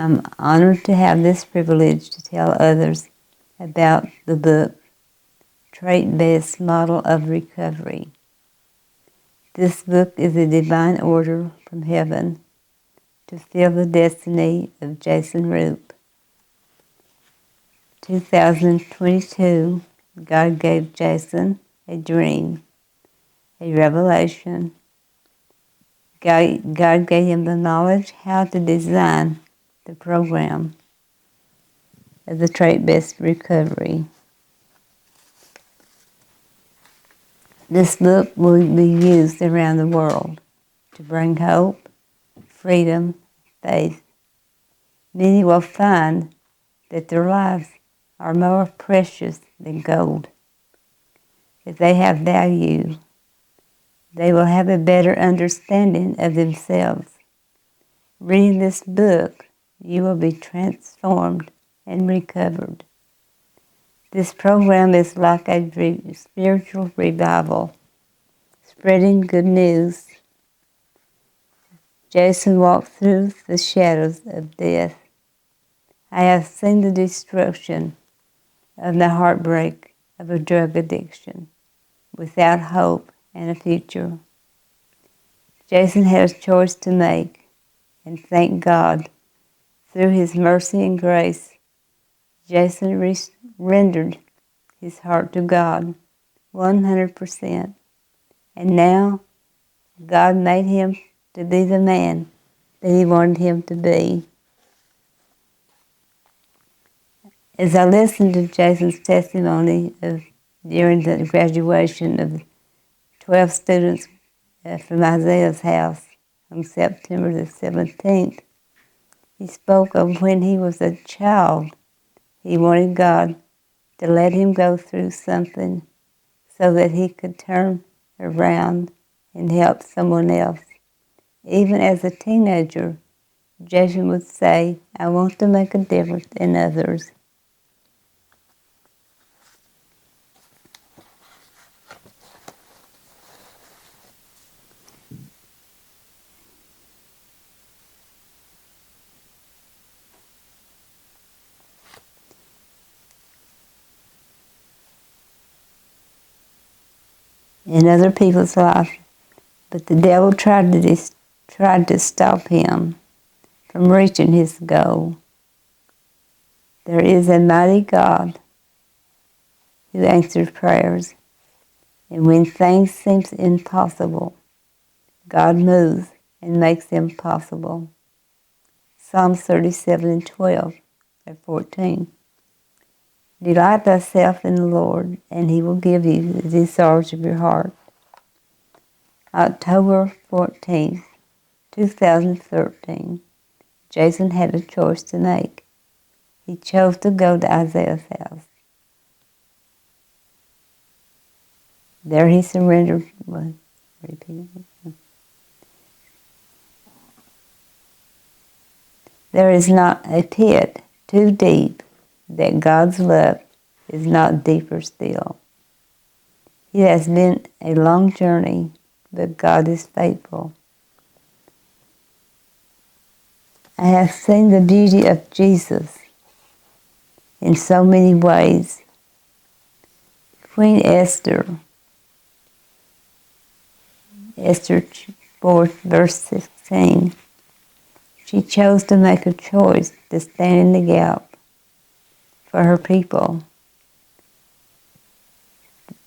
I'm honored to have this privilege to tell others about the book, Trait-Based Model of Recovery. This book is a divine order from heaven to fill the destiny of Jean Roop. 2022, God gave Jason a dream, a revelation. God gave him the knowledge how to design the program of the trait-based recovery. This book will be used around the world to bring hope, freedom, faith. Many will find that their lives are more precious than gold. If they have value, they will have a better understanding of themselves. Reading this book, you will be transformed and recovered. This program is like a spiritual revival, spreading good news. Jason walked through the shadows of death. I have seen the destruction of the heartbreak of a drug addiction without hope and a future. Jason had a choice to make, and thank God, through his mercy and grace, Jason rendered his heart to God 100%. And now, God made him to be the man that he wanted him to be. As I listened to Jason's testimony during the graduation of 12 students from Isaiah's house on September the 17th, he spoke of when he was a child. He wanted God to let him go through something so that he could turn around and help someone else. Even as a teenager, Jason would say, I want to make a difference in others. In other people's lives, but the devil tried to stop him from reaching his goal. There is a mighty God who answers prayers, and when things seem impossible, God moves and makes them possible. Psalms 37:12 and 14. Delight thyself in the Lord, and he will give you the desires of your heart. October 14th, 2013, Jason had a choice to make. He chose to go to Isaiah's house. There he surrendered. There is not a pit too deep that God's love is not deeper still. It has been a long journey, but God is faithful. I have seen the beauty of Jesus in so many ways. Queen Esther 4, verse 16, she chose to make a choice to stand in the gap for her people.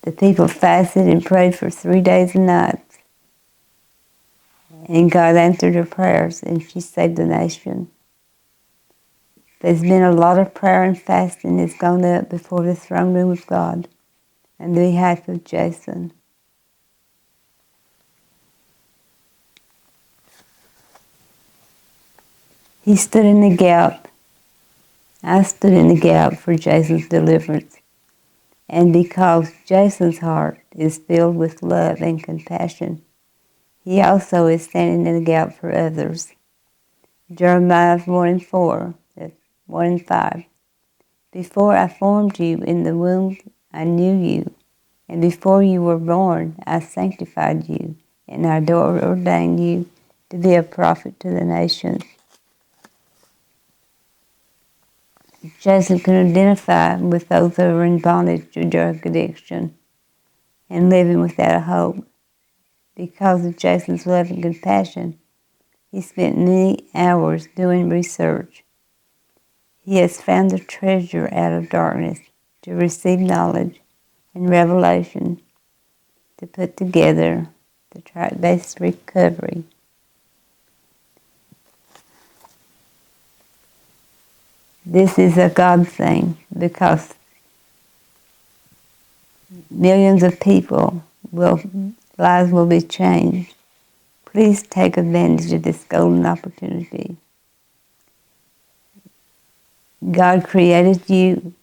The people fasted and prayed for 3 days and nights, and God answered her prayers, and she saved the nation. There's been a lot of prayer and fasting that's gone up before the throne room of God on behalf of Jason. He stood in the gap. I stood in the gap for Jason's deliverance. And because Jason's heart is filled with love and compassion, he also is standing in the gap for others. Jeremiah 1:4, 1:5. Before I formed you in the womb, I knew you. And before you were born, I sanctified you, and I ordained you to be a prophet to the nations. Jason could identify with those who were in bondage to drug addiction and living without a hope. Because of Jason's love and compassion, he spent many hours doing research. He has found the treasure out of darkness to receive knowledge and revelation to put together the tract-based recovery. This is a God thing because millions of people lives will be changed. Please take advantage of this golden opportunity. God created you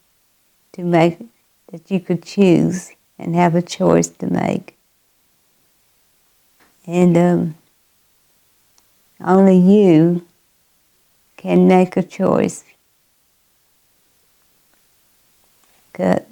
to make that you could choose and have a choice to make. And only you can make a choice. Cut.